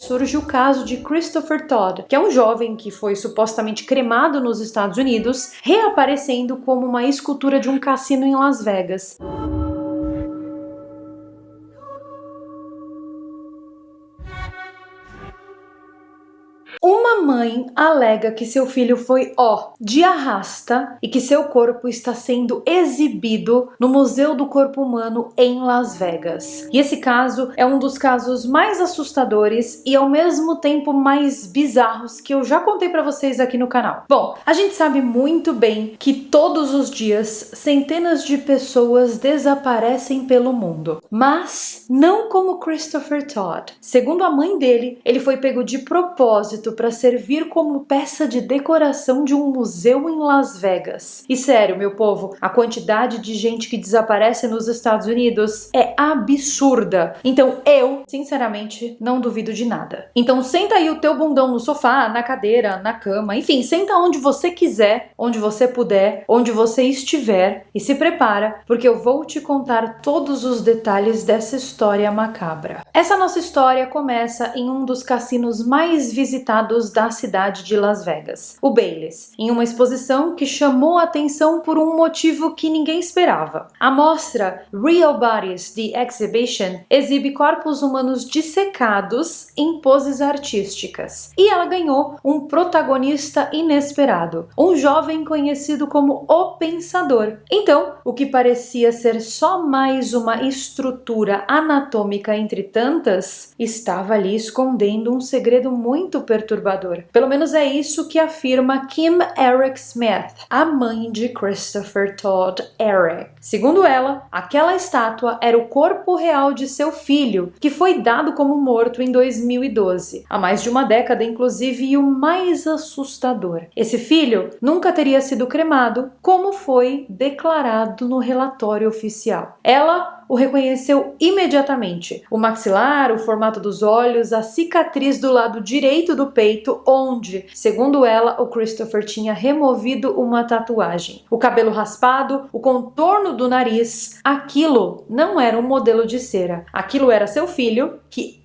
surge o caso de Christopher Todd, que é um jovem que foi supostamente cremado nos Estados Unidos, reaparecendo como uma escultura de um cassino em Las Vegas. Uma mãe alega que seu filho foi, de arrasta e que seu corpo está sendo exibido no Museu do Corpo Humano em Las Vegas. E esse caso é um dos casos mais assustadores e ao mesmo tempo mais bizarros que eu já contei pra vocês aqui no canal. Bom, a gente sabe muito bem que todos os dias centenas de pessoas desaparecem pelo mundo, mas não como Christopher Todd. Segundo a mãe dele, ele foi pego de propósito para servir como peça de decoração de um museu em Las Vegas. E sério, meu povo, a quantidade de gente que desaparece nos Estados Unidos é absurda. Então eu, sinceramente, não duvido de nada. Então senta aí o teu bundão no sofá, na cadeira, na cama, enfim, senta onde você quiser, onde você puder, onde você estiver e se prepara, porque eu vou te contar todos os detalhes dessa história macabra. Essa nossa história começa em um dos cassinos mais visitados da cidade de Las Vegas, o Bally's, em uma exposição que chamou a atenção por um motivo que ninguém esperava. A mostra Real Bodies: The Exhibition exibe corpos humanos dissecados em poses artísticas, e ela ganhou um protagonista inesperado, um jovem conhecido como O Pensador. Então, o que parecia ser só mais uma estrutura anatômica entre tantas, estava ali escondendo um segredo muito perturbador. Pelo menos é isso que afirma Kim Eric Smith, a mãe de Christopher Todd Eric. Segundo ela, aquela estátua era o corpo real de seu filho, que foi dado como morto em 2012, há mais de uma década inclusive, e o mais assustador: esse filho nunca teria sido cremado, como foi declarado no relatório oficial. Ela o reconheceu imediatamente. O maxilar, o formato dos olhos, a cicatriz do lado direito do peito, onde, segundo ela, o Christopher tinha removido uma tatuagem. O cabelo raspado, o contorno do nariz, aquilo não era um modelo de cera. Aquilo era seu filho, que,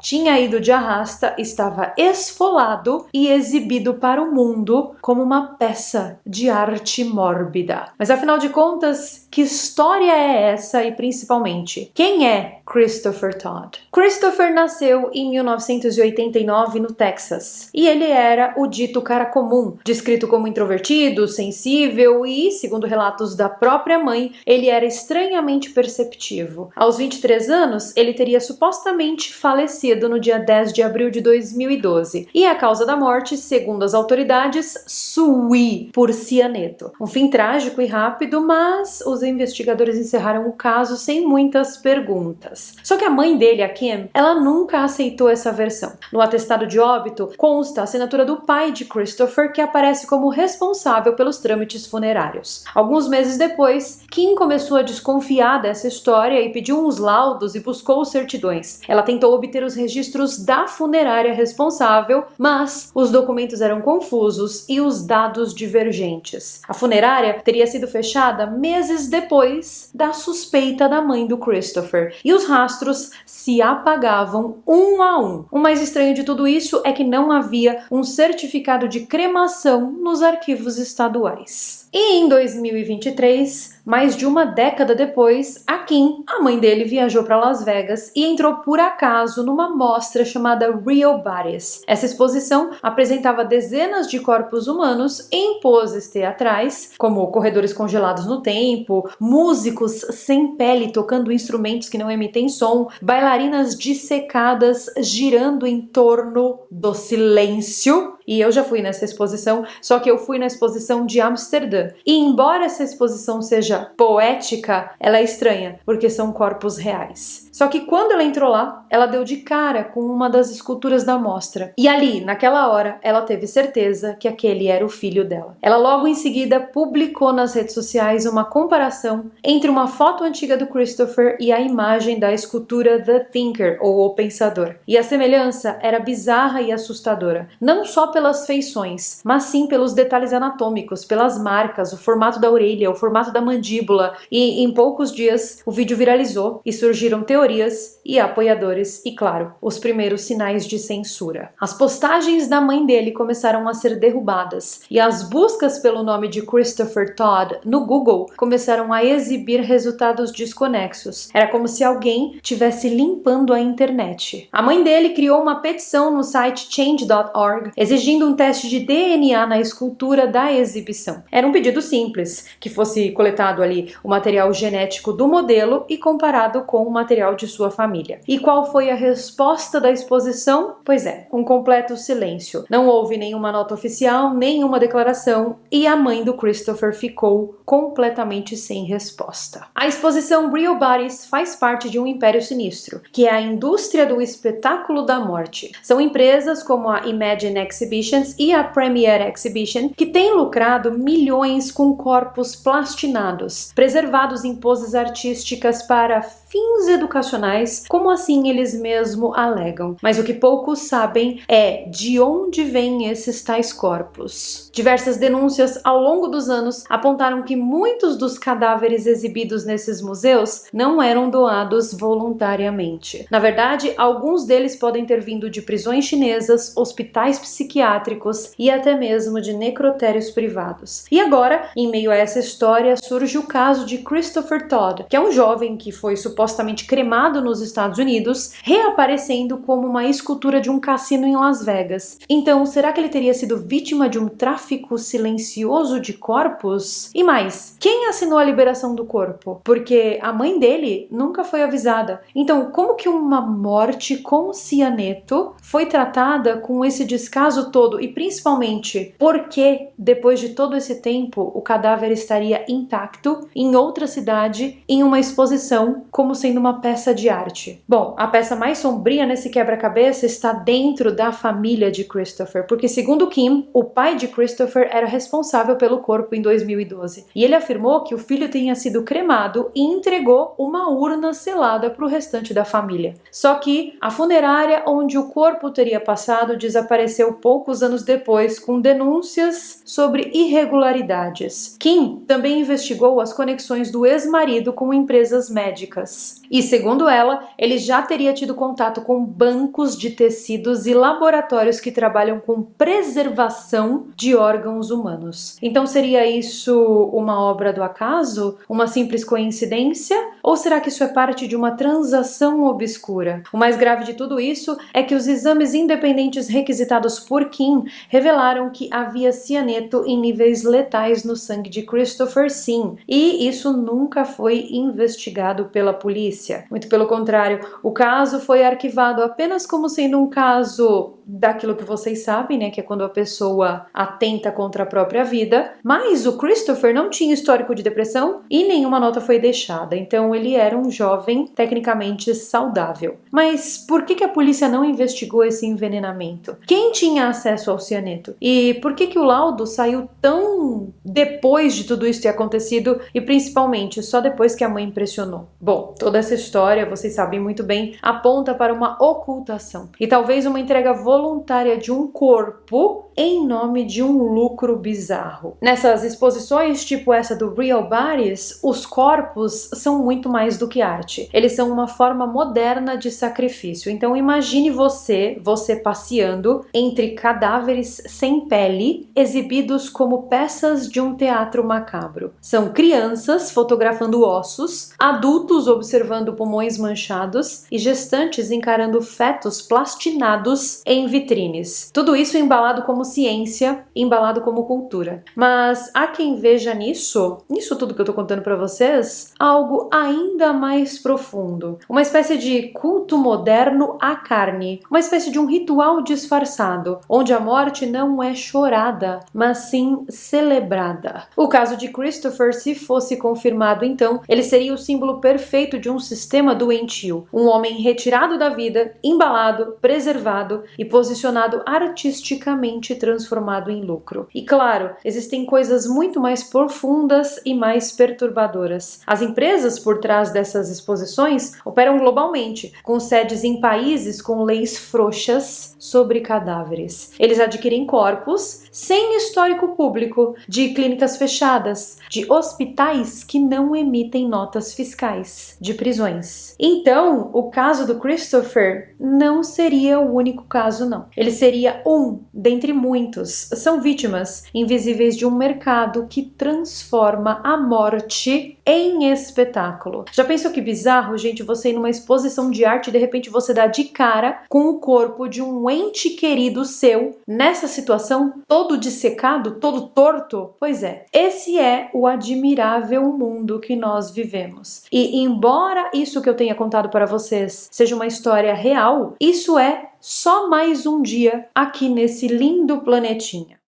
tinha ido de arrasta, estava esfolado e exibido para o mundo como uma peça de arte mórbida. Mas afinal de contas, que história é essa e principalmente, quem é Christopher Todd? Christopher nasceu em 1989 no Texas e ele era o dito cara comum, descrito como introvertido, sensível e, segundo relatos da própria mãe, ele era estranhamente perceptivo. Aos 23 anos, ele teria supostamente falecido no dia 10 de abril de 2012 e a causa da morte, segundo as autoridades, SUI, por cianeto. Um fim trágico e rápido, mas os investigadores encerraram o caso sem muitas perguntas. Só que a mãe dele, a Kim, ela nunca aceitou essa versão. No atestado de óbito consta a assinatura do pai de Christopher, que aparece como responsável pelos trâmites funerários. Alguns meses depois, Kim começou a desconfiar dessa história e pediu uns laudos e buscou certidões. Ela tentou obter os registros da funerária responsável, mas os documentos eram confusos e os dados divergentes. A funerária teria sido fechada meses depois da suspeita da mãe do Christopher, e os rastros se apagavam um a um. O mais estranho de tudo isso é que não havia um certificado de cremação nos arquivos estaduais. E em 2023, mais de uma década depois, a Kim, a mãe dele, viajou para Las Vegas e entrou por acaso numa mostra chamada Real Bodies. Essa exposição apresentava dezenas de corpos humanos em poses teatrais, como corredores congelados no tempo, músicos sem pele tocando instrumentos que não emitem som, bailarinas dissecadas girando em torno do silêncio. E eu já fui nessa exposição, só que eu fui na exposição de Amsterdã. E embora essa exposição seja poética, ela é estranha, porque são corpos reais. Só que quando ela entrou lá, ela deu de cara com uma das esculturas da mostra. E ali, naquela hora, ela teve certeza que aquele era o filho dela. Ela logo em seguida publicou nas redes sociais uma comparação entre uma foto antiga do Christopher e a imagem da escultura The Thinker, ou O Pensador. E a semelhança era bizarra e assustadora, não só pelas feições, mas sim pelos detalhes anatômicos, pelas marcas, o formato da orelha, o formato da mandíbula. E em poucos dias o vídeo viralizou e surgiram teorias teorias e apoiadores e, claro, os primeiros sinais de censura. As postagens da mãe dele começaram a ser derrubadas e as buscas pelo nome de Christopher Todd no Google começaram a exibir resultados desconexos. Era como se alguém tivesse limpando a internet. A mãe dele criou uma petição no site change.org exigindo um teste de DNA na escultura da exibição. Era um pedido simples, que fosse coletado ali o material genético do modelo e comparado com o material de sua família. E qual foi a resposta da exposição? Pois é, um completo silêncio. Não houve nenhuma nota oficial, nenhuma declaração e a mãe do Christopher ficou completamente sem resposta. A exposição Real Bodies faz parte de um império sinistro, que é a indústria do espetáculo da morte. São empresas como a Imagine Exhibitions e a Premiere Exhibition que têm lucrado milhões com corpos plastinados, preservados em poses artísticas para fins educacionais, como assim eles mesmo alegam. Mas o que poucos sabem é de onde vêm esses tais corpos. Diversas denúncias ao longo dos anos apontaram que muitos dos cadáveres exibidos nesses museus não eram doados voluntariamente. Na verdade, alguns deles podem ter vindo de prisões chinesas, hospitais psiquiátricos e até mesmo de necrotérios privados. E agora, em meio a essa história, surge o caso de Christopher Todd, que é um jovem que foi supostamente cremado nos Estados Unidos, reaparecendo como uma escultura de um cassino em Las Vegas. Então, será que ele teria sido vítima de um tráfico silencioso de corpos? E mais, quem assinou a liberação do corpo? Porque a mãe dele nunca foi avisada. Então, como que uma morte com cianeto foi tratada com esse descaso todo? E principalmente, por que, depois de todo esse tempo, o cadáver estaria intacto em outra cidade, em uma exposição, como sendo uma peça de arte? Bom, a peça mais sombria nesse quebra-cabeça está dentro da família de Christopher, porque segundo Kim, o pai de Christopher era responsável pelo corpo em 2012. E ele afirmou que o filho tinha sido cremado e entregou uma urna selada para o restante da família. Só que a funerária onde o corpo teria passado desapareceu poucos anos depois, com denúncias sobre irregularidades. Kim também investigou as conexões do ex-marido com empresas médicas. E segundo ela, ele já teria tido contato com bancos de tecidos e laboratórios que trabalham com preservação de órgãos humanos. Então seria isso uma obra do acaso? Uma simples coincidência? Ou será que isso é parte de uma transação obscura? O mais grave de tudo isso é que os exames independentes requisitados por Kim revelaram que havia cianeto em níveis letais no sangue de Christopher, sim. E isso nunca foi investigado pela polícia. Muito pelo contrário, o caso foi arquivado apenas como sendo um caso daquilo que vocês sabem, né, que é quando a pessoa atenta contra a própria vida, mas o Christopher não tinha histórico de depressão e nenhuma nota foi deixada, então ele era um jovem tecnicamente saudável. Mas por que a polícia não investigou esse envenenamento? Quem tinha acesso ao cianeto? E por que o laudo saiu tão depois de tudo isso ter acontecido e principalmente só depois que a mãe pressionou? Bom, toda essa história, vocês sabem muito bem, aponta para uma ocultação e talvez uma entrega voluntária de um corpo em nome de um lucro bizarro. Nessas exposições, tipo essa do Real Bodies, os corpos são muito mais do que arte. Eles são uma forma moderna de sacrifício. Então imagine você passeando entre cadáveres sem pele, exibidos como peças de um teatro macabro. São crianças fotografando ossos, adultos observando pulmões manchados e gestantes encarando fetos plastinados em vitrines. Tudo isso embalado como ciência, embalado como cultura. Mas há quem veja nisso tudo que eu tô contando pra vocês, algo ainda mais profundo. Uma espécie de culto moderno à carne. Uma espécie de um ritual disfarçado, onde a morte não é chorada, mas sim celebrada. O caso de Christopher, se fosse confirmado então, ele seria o símbolo perfeito de um sistema doentio. Um homem retirado da vida, embalado, preservado e posicionado artisticamente e transformado em lucro. E claro, existem coisas muito mais profundas e mais perturbadoras. As empresas por trás dessas exposições operam globalmente, com sedes em países com leis frouxas sobre cadáveres. Eles adquirem corpos sem histórico público, de clínicas fechadas, de hospitais que não emitem notas fiscais, de prisões. Então, o caso do Christopher não seria o único caso, não. Ele seria um dentre muitos. São vítimas invisíveis de um mercado que transforma a morte em espetáculo. Já pensou que bizarro, gente, você ir numa exposição de arte e de repente você dá de cara com o corpo de um ente querido seu nessa situação, todo dissecado, todo torto? Pois é, esse é o admirável mundo que nós vivemos. E embora isso que eu tenha contado para vocês seja uma história real, isso é só mais um dia aqui nesse lindo planetinha.